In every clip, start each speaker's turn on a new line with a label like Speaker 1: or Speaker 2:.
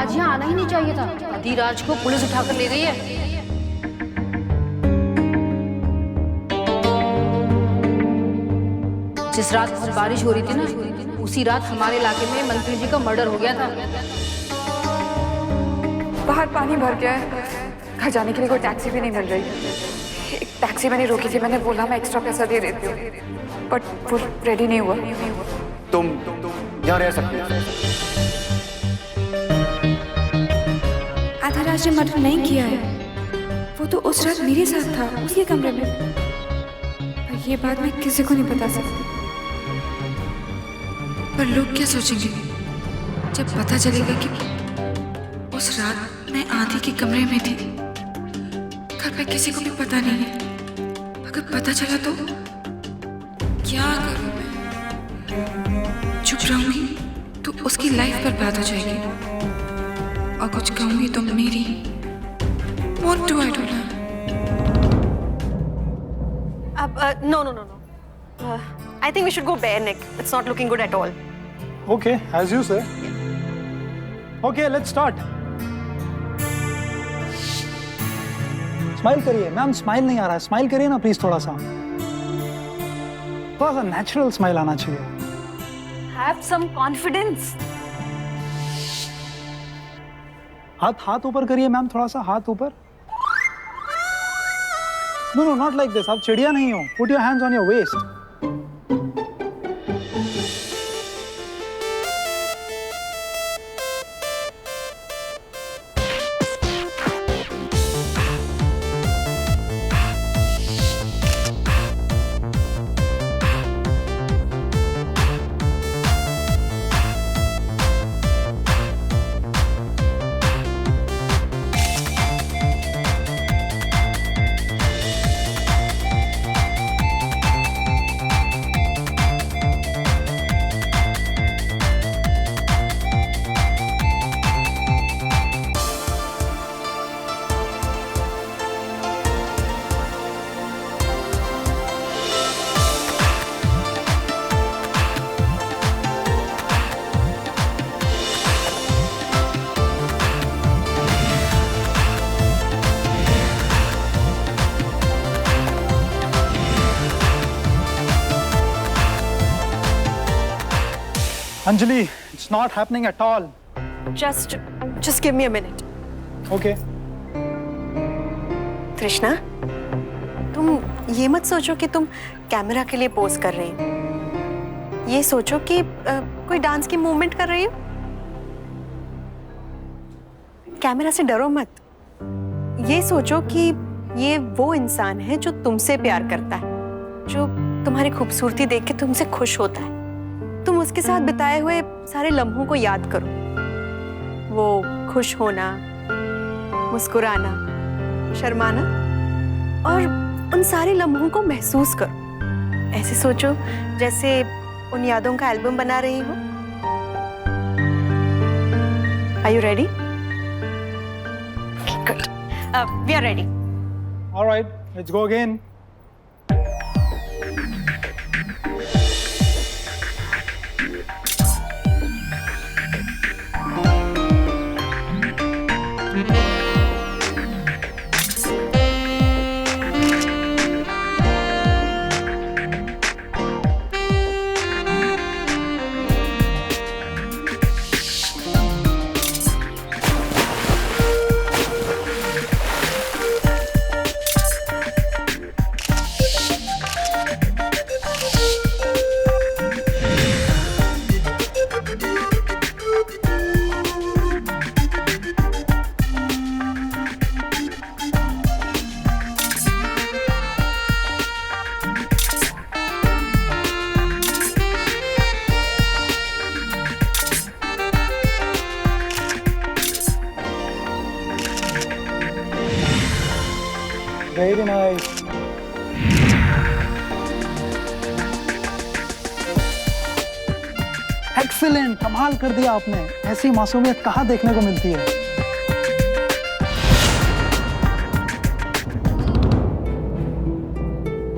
Speaker 1: आज यहाँ आना ही नहीं चाहिए था। अधिराज को पुलिस उठाकर ले गई है। जिस रात बहुत बारिश हो रही थी ना, उसी रात हमारे इलाके में मंत्री जी का मर्डर हो गया था।
Speaker 2: बाहर पानी भर गया है, घर जाने के लिए कोई टैक्सी भी नहीं मिल रही। एक टैक्सी मैंने रोकी थी, मैंने बोला मैं एक्स्ट्रा पैसा दे देती हूँ, बट वो रेडी नहीं हुआ।
Speaker 3: तुम यहाँ रह सकते हो।
Speaker 2: अधिराज ने मर्डर नहीं किया है, वो तो उस रात मेरे साथ था, उसी कमरे में। पर ये बात मैं किसी को नहीं बता सकती। पर लोग क्या सोचेंगे जब पता चलेगा कि उस रात मैं आदि के कमरे में थी। घर पे किसी को भी पता नहीं है। अगर पता चला तो क्या करूं मैं? चुप रहूंगी तो उसकी लाइफ बर्बाद हो जाएगी, और कुछ कहूंगी तो मेरी। What do I do now?
Speaker 4: No. I think we should go bare neck. It's not looking good at all.
Speaker 5: Okay, as you say. Okay, let's start. Smile करिए मैम, स्माइल नहीं आ रहा है, स्माइल करिए ना प्लीज। थोड़ा सा natural smile आना चाहिए।
Speaker 4: Have some confidence.
Speaker 5: हाथ ऊपर करिए मैम, थोड़ा सा हाथ ऊपर। No, not like this. आप चिड़िया नहीं हो। Put your hands on your waist. Anjali, it's not happening at all.
Speaker 4: Just give me a minute.
Speaker 5: Okay.
Speaker 4: Krishna, तुम ये मत सोचो कि तुम कैमरा के लिए पोज कर रही हो। ये सोचो कि कोई डांस की मूवमेंट कर रही हो। कैमरा से डरो मत। ये सोचो कि ये वो इंसान है जो तुमसे प्यार करता है, जो तुम्हारी खूबसूरती देख के तुमसे खुश होता है। तुम उसके साथ बिताए हुए सारे लम्हों को याद करो। वो खुश होना, मुस्कुराना, शर्माना, और उन सारे लम्हों को महसूस करो। ऐसे सोचो जैसे उन यादों का एल्बम बना रही हो। Are you ready? Good. We are ready.
Speaker 5: All right, let's go again. Very nice. Excellent, कमाल कर दिया आपने। ऐसी मासूमियत कहाँ देखने को मिलती है।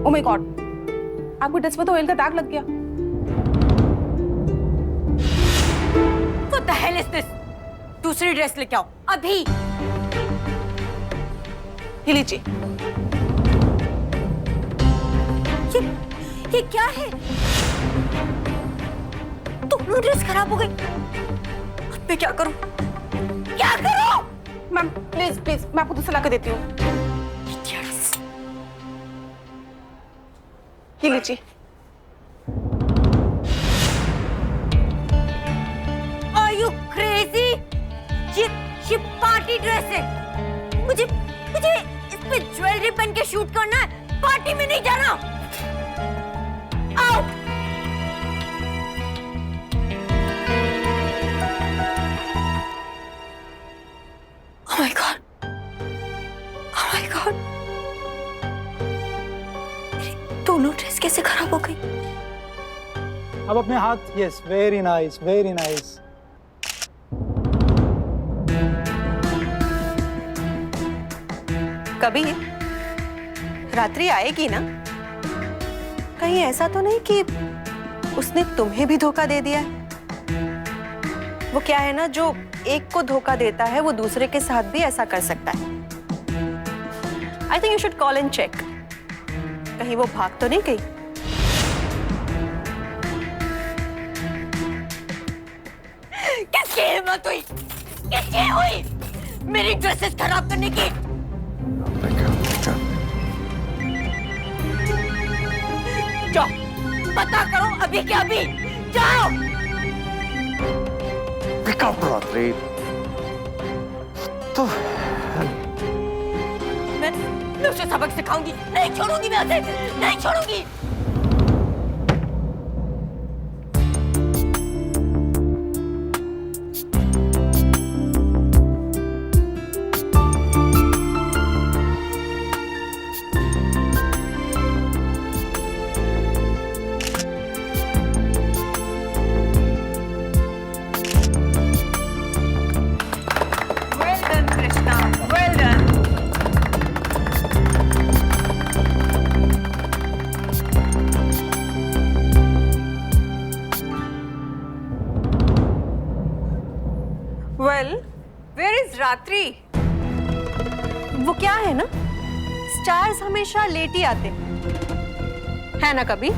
Speaker 2: Oh my God, आपको ड्रेस पर तो ऑयल का दाग लग गया।
Speaker 4: What the hell is this? दूसरी ड्रेस लेके आओ अभी। ये लीजिए। ये क्या है? दोनों ड्रेस खराब हो गई। अब मैं क्या करूं? क्या करूं? मैम प्लीज प्लीज, मैं आपको दूसरा ला के देती हूँ। ये लीजिए। Are you crazy? ये पार्टी ड्रेस है। मुझे इस पे ज्वेलरी पहन के शूट करना है, पार्टी में नहीं जाना। आओ। Oh my God. Oh my God. दोनों ड्रेस कैसे खराब हो गई?
Speaker 5: अब अपने हाथ, yes, very nice, very nice.
Speaker 4: कभी रात्रि आएगी ना? कहीं ऐसा तो नहीं कि उसने तुम्हें भी धोखा दे दिया है? वो क्या है ना, जो एक को धोखा देता है वो दूसरे के साथ भी ऐसा कर सकता है। I think you should call and check. कहीं वो भाग तो नहीं गई? किसकी हिम्मत हुई? किसकी हुई मेरी ड्रेसेस खराब करने की? जाओ, पता करो अभी क्या अभी। जाओ।
Speaker 3: पिकअप रात्रि तो
Speaker 4: मैं उसे सबक सिखाऊंगी। नहीं छोड़ूंगी मैं उसे, नहीं छोड़ूंगी। Well done, Krishna. Well done. Well, where is रात्रि? वो क्या है ना, स्टार्स हमेशा लेट ही आते है ना कभी?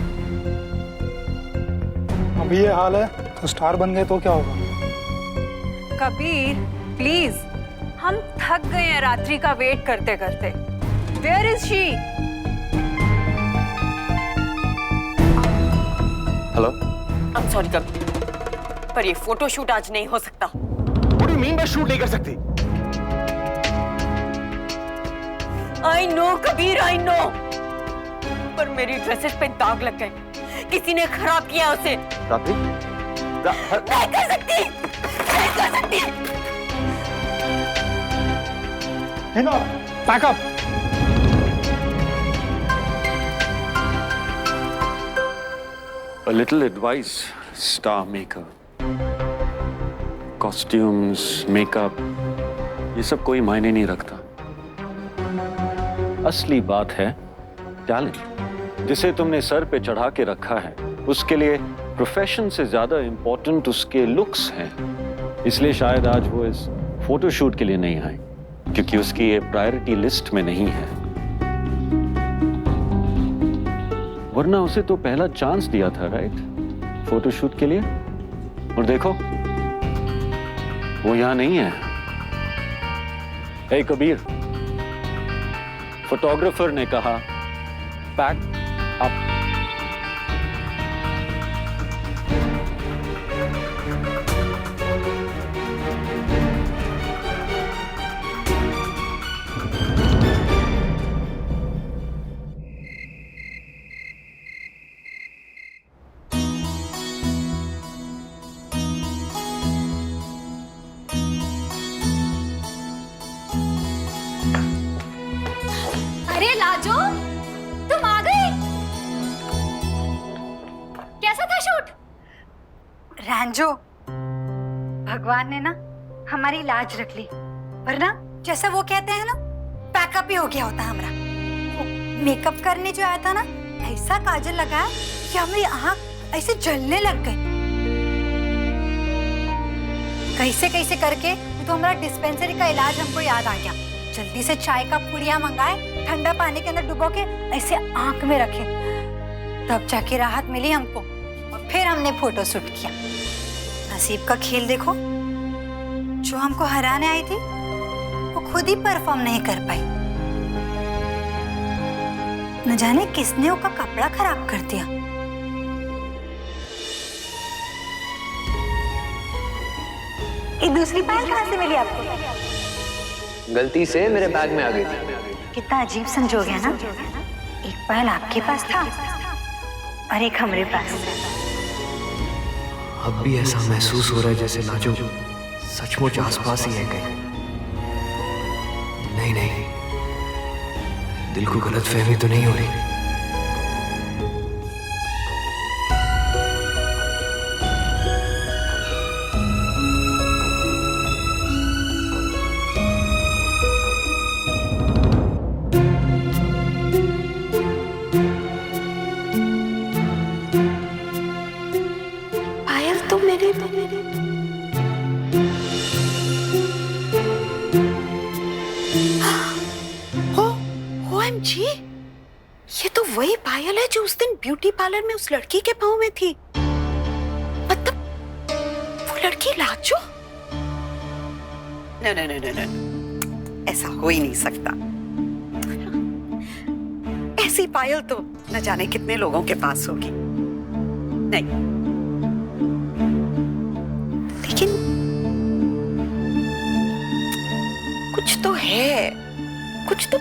Speaker 5: अभी ये हाल है तो स्टार बन गए तो क्या होगा?
Speaker 6: कबीर प्लीज, हम थक गए हैं रात्रि का वेट करते करते। Where is she?
Speaker 3: Hello.
Speaker 4: I am sorry Kabir, पर ये फोटोशूट आज नहीं हो सकता।
Speaker 3: What do you mean by shoot नहीं कर सकती?
Speaker 4: I know Kabir, I know, पर मेरी ड्रेसेस पे दाग लग गए। किसी ने खराब किया उसे।
Speaker 3: रात्रि
Speaker 4: नहीं कर सकती, नहीं कर सकती।
Speaker 5: Pack up.
Speaker 7: A little advice, star maker. Costumes, makeup, ये सब कोई मायने नहीं रखता। असली बात है टैलेंट, जिसे तुमने सर पे चढ़ा के रखा है। उसके लिए प्रोफेशन से ज्यादा इंपॉर्टेंट उसके लुक्स हैं। इसलिए शायद आज वो इस फोटोशूट के लिए नहीं आई, क्योंकि उसकी ये प्रायोरिटी लिस्ट में नहीं है। वरना उसे तो पहला चांस दिया था, राइट, फोटोशूट के लिए। और देखो वो यहां नहीं है। हे कबीर, फोटोग्राफर ने कहा पैक अप।
Speaker 1: अरे लाजो, तुम आ गई। कैसा था शूट?
Speaker 2: रैंजो, भगवान ने ना हमारी लाज रख ली, वरना जैसा वो कहते हैं ना, पैकअप ही हो गया होता हमारा। वो मेकअप करने जो आया था ना, ऐसा काजल लगाया कि हमारी आँख ऐसे जलने लग गई। कैसे कैसे करके
Speaker 8: तो हमारा डिस्पेंसरी का इलाज हमको याद आ गया। जल्दी से चाय का पुड़िया मंगाए, ठंडा पानी के अंदर डुबो के ऐसे आंख में रखे, तब जाके राहत मिली हमको। और फिर हमने फोटो शूट किया। नसीब का खेल देखो, जो हमको हराने आई थी वो खुद ही परफॉर्म नहीं कर पाई। न जाने किसने उसका कपड़ा खराब कर दिया। ये दूसरी पायल कहाँ से मिली आपको?
Speaker 9: गलती से मेरे बैग में आ गई थी।
Speaker 8: कितना अजीब संजोग है ना, एक पायल आपके पास था और एक हमारे पास।
Speaker 9: अब भी ऐसा महसूस हो रहा है जैसे लाजो सचमुच आसपास ही है कहीं। नहीं नहीं, दिल को गलतफहमी तो नहीं हो रही।
Speaker 4: OMG, ये तो वही पायल है जो उस दिन ब्यूटी पार्लर में उस लड़की के पाँव में थी। मतलब वो लड़की लाजो? नहीं, ऐसा हो ही नहीं सकता। ऐसी पायल तो न जाने कितने लोगों के पास होगी। नहीं, लेकिन कुछ तो है, कुछ तो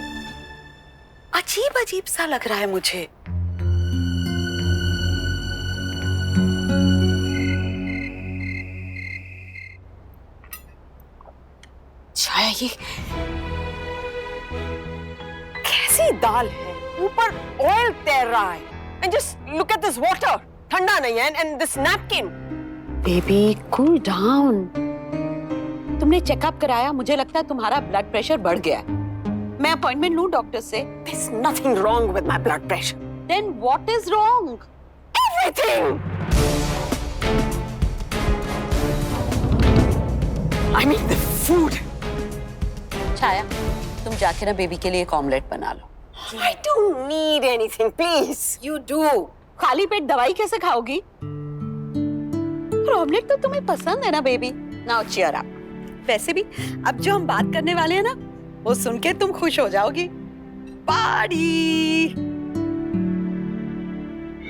Speaker 4: अजीब अजीब सा लग रहा है मुझे। छाया, ये कैसी दाल है? ऊपर ऑयल तैर रहा है। And just look at this water, ठंडा नहीं है, and this napkin. Baby cool down. तुमने चेकअप कराया? मुझे लगता है तुम्हारा ब्लड प्रेशर बढ़ गया है। मैं अपॉइंटमेंट लूं डॉक्टर से? There's nothing wrong with my blood pressure. Then what is wrong? Everything. I mean the food. छाया, तुम जाके ना बेबी के लिए एक ऑमलेट बना लो। I don't need anything, please. You do. खाली पेट दवाई कैसे खाओगी? और ऑमलेट तो तुम्हें पसंद है ना बेबी? Now cheer up. वैसे भी अब जो हम बात करने वाले हैं ना, वो सुन के तुम खुश हो जाओगी। पार्टी।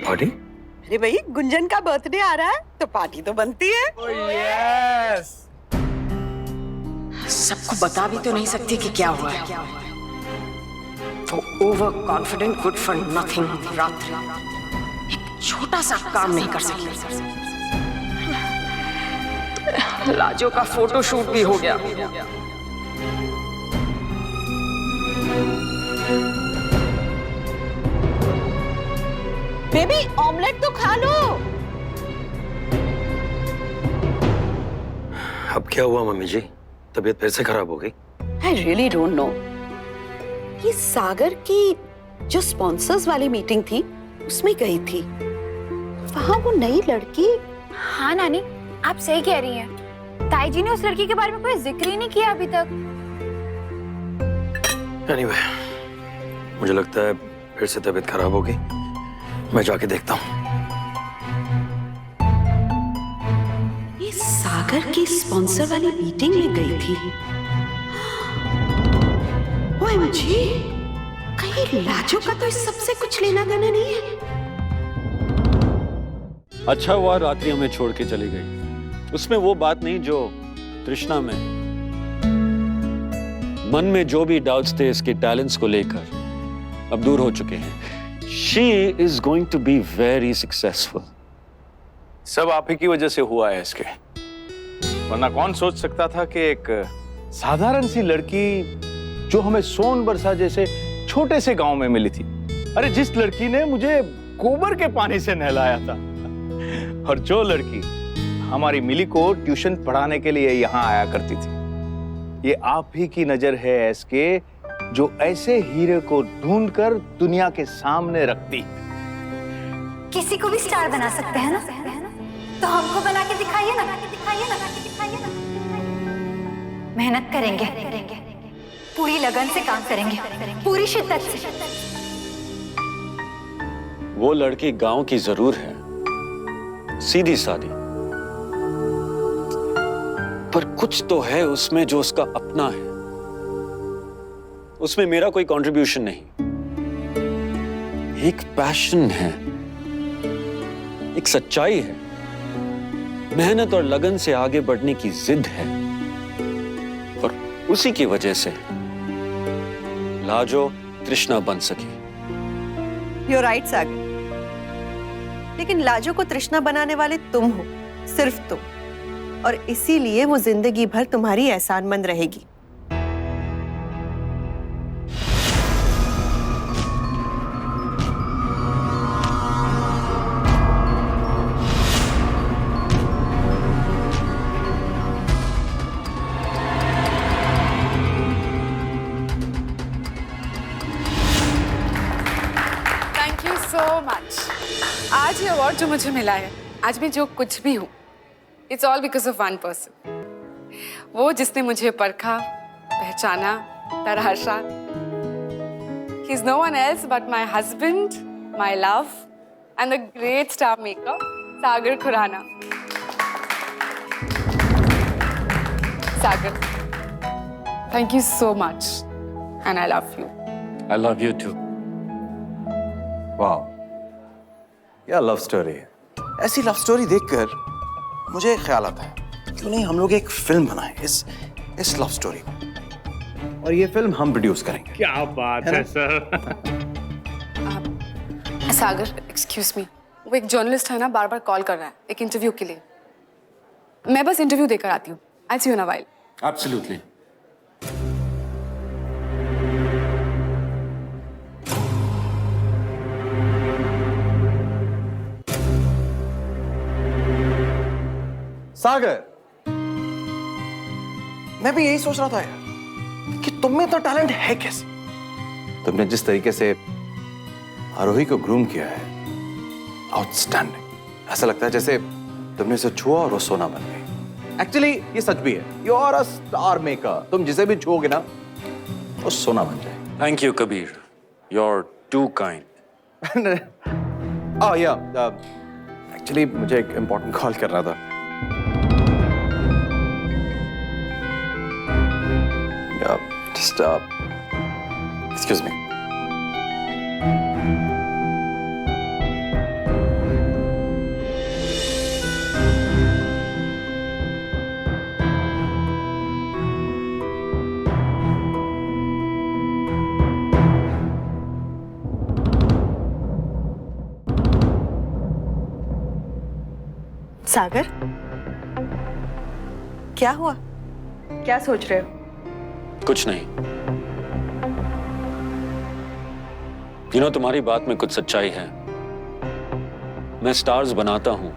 Speaker 9: पार्टी?
Speaker 4: अरे भाई, गुंजन का बर्थडे आ रहा है तो पार्टी तो बनती है।
Speaker 3: यस।
Speaker 4: सबको बता भी तो नहीं सकती कि क्या हुआ है। तो over confident good for nothing रात्रि एक छोटा सा काम नहीं कर सकी। लाजो का फोटो शूट भी हो गया। बेबी, ऑमलेट तो खा लो।
Speaker 9: अब क्या हुआ मम्मी जी? तबीयत फिर से खराब हो गई?
Speaker 4: I really don't know. ये सागर की जो स्पॉन्सर्स वाली मीटिंग थी उसमें गई थी। वहाँ वो नई लड़की।
Speaker 1: हाँ नानी, आप सही कह रही हैं। ताई जी ने उस लड़की के बारे में कोई जिक्र ही नहीं किया अभी तक।
Speaker 9: Anyway, मुझे लगता है फिर से तबीयत खराब हो गई। मैं जाके देखता हूँ।
Speaker 4: ये सागर की स्पॉन्सर वाली मीटिंग में गई थी। OMG, कहीं लाजो का तो इस सबसे कुछ लेना देना नहीं है?
Speaker 7: अच्छा हुआ रात्रि हमें छोड़ के चली गई। उसमें वो बात नहीं जो तृष्णा में। मन में जो भी डाउट्स थे इसके टैलेंट्स को लेकर अब दूर हो चुके हैं। She is going to be very successful.
Speaker 3: सब आप ही की वजह से हुआ है इसके। वरना कौन सोच सकता था कि एक साधारण सी लड़की जो हमें सोन बरसा जैसे छोटे से गांव में मिली थी। अरे जिस लड़की ने मुझे गोबर के पानी से नहलाया था, और जो लड़की हमारी मिली को ट्यूशन पढ़ाने के लिए यहाँ आया करती थी, ये आप ही की नजर है एसके, जो ऐसे हीरे को ढूंढकर दुनिया के सामने रखती।
Speaker 8: किसी को भी स्टार बना सकते हैं ना, तो हमको बना के दिखाइए ना। मेहनत करेंगे, पूरी लगन से काम करेंगे, पूरी शिद्दत से।
Speaker 7: वो लड़की गांव की जरूर है, सीधी सादी, पर कुछ तो है उसमें जो उसका अपना है। उसमें मेरा कोई कंट्रीब्यूशन नहीं। एक पैशन है, एक सच्चाई है, मेहनत और लगन से आगे बढ़ने की जिद है, और उसी की वजह से लाजो तृष्णा बन सकी।
Speaker 4: You're right, सागर। लेकिन लाजो को तृष्णा बनाने वाले तुम हो, सिर्फ तुम, और इसीलिए वो जिंदगी भर तुम्हारी एहसानमंद रहेगी।
Speaker 2: Thank you so much. आज ये अवार्ड जो मुझे मिला है, आज मैं जो कुछ भी हूँ, it's all because of one person. वो जिसने मुझे परखा, पहचाना, तराशा। He is no one else but my husband, my love and the great star maker Sagar Khurana. Sagar, thank you so much and I love you.
Speaker 7: I love you too.
Speaker 10: वाह, क्या love story है। ऐसी लव स्टोरी देखकर मुझे एक ख्याल आता है, क्यों नहीं हम लोग एक फिल्म बनाएं इस लव स्टोरी पर, और ये फिल्म हम प्रोड्यूस करेंगे।
Speaker 3: क्या बात है सर।
Speaker 2: सागर, एक्सक्यूज मी, वो एक जर्नलिस्ट है ना, बार बार कॉल कर रहा है एक इंटरव्यू के लिए। मैं बस इंटरव्यू देकर आती हूँ। I see you in a while.
Speaker 7: Absolutely.
Speaker 10: Sagar, मैं भी यही सोच रहा था यार कि तुम में तो टैलेंट है कैसे। तुमने जिस तरीके से आरोही को ग्रूम किया है, आउटस्टैंडिंग। ऐसा लगता है जैसे तुमने उसे छुआ और वो सोना बन गई। एक्चुअली ये सच भी है, you are a star maker. तुम जिसे भी छुओगे ना, वो सोना बन जाए।
Speaker 7: Thank you, Kabir. You're too kind.
Speaker 10: ओह या, एक्चुअली मुझे एक इम्पोर्टेंट कॉल करना था। Just excuse me.
Speaker 4: सागर, क्या हुआ? क्या सोच रहे हो?
Speaker 7: कुछ नहीं। तुम्हारी बात में कुछ सच्चाई है। मैं स्टार्स बनाता हूं,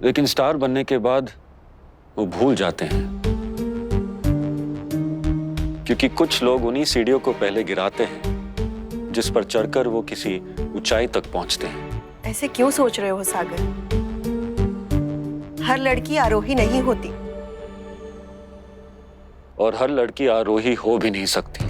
Speaker 7: लेकिन स्टार बनने के बाद वो भूल जाते हैं, क्योंकि कुछ लोग उन्हीं सीढ़ियों को पहले गिराते हैं जिस पर चढ़कर वो किसी ऊंचाई तक पहुंचते हैं।
Speaker 4: ऐसे क्यों सोच रहे हो सागर? हर लड़की आरोही नहीं होती,
Speaker 7: और हर लड़की आरोही हो भी नहीं सकती।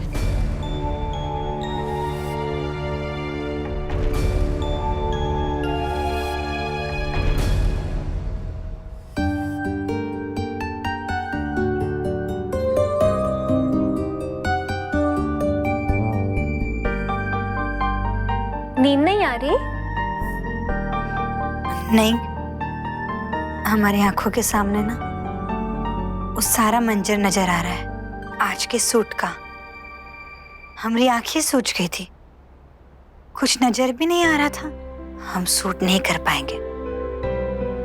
Speaker 1: नींद नहीं आ रही?
Speaker 8: नहीं, हमारी आंखों के सामने ना वो सारा मंजर नजर आ रहा है आज के सूट का। हमारी आंखें सूज गई थी, कुछ नजर भी नहीं आ रहा था। हम सूट नहीं कर पाएंगे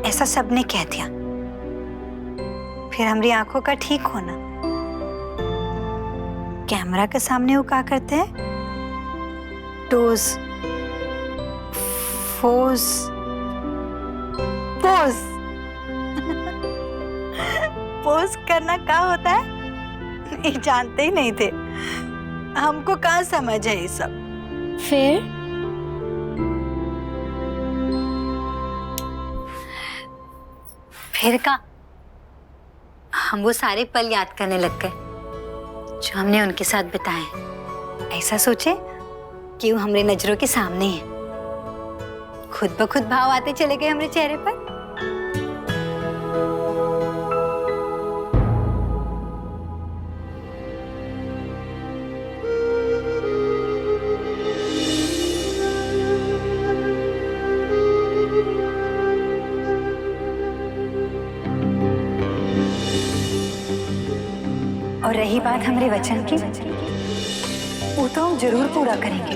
Speaker 8: ऐसा सबने कह दिया। फिर हमारी आंखों का ठीक होना। कैमरा के सामने वो क्या करते हैं? Dose, फोज, pose. पोज करना क्या होता है ये जानते ही नहीं थे। हमको कहाँ समझ है ये सब। फिर का हम वो सारे पल याद करने लग गए जो हमने उनके साथ बिताए। ऐसा सोचे कि वो हमारी नजरों के सामने है। खुद ब खुद भाव आते चले गए हमारे चेहरे पर। और रही बात हमारे वचन की, वो तो हम जरूर पूरा करेंगे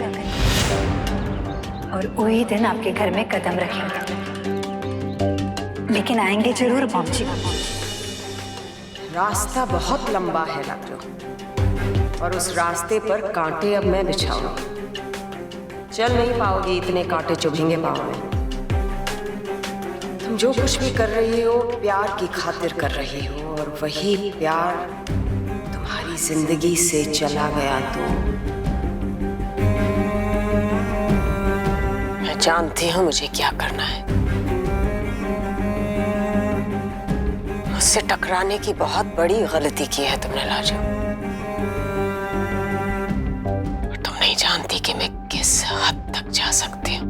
Speaker 8: और वही दिन आपके घर में कदम रखेंगे। लेकिन आएंगे जरूर पहुंची।
Speaker 11: रास्ता बहुत लंबा है लाडो, और उस रास्ते पर कांटे अब मैं बिछाऊं। चल नहीं पाओगी, इतने कांटे चुभेंगे पाँव में। तुम जो कुछ भी कर रही हो प्यार की खातिर कर रही हो, और वही प्यार तुम्हारी जिंदगी से चला गया तो मैं जानती हूं मुझे क्या करना है। मुझसे टकराने की बहुत बड़ी गलती की है तुमने लाजो, और तुम नहीं जानती कि मैं किस हद तक जा सकती हूँ।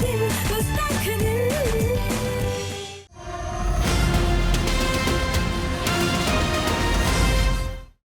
Speaker 12: दिल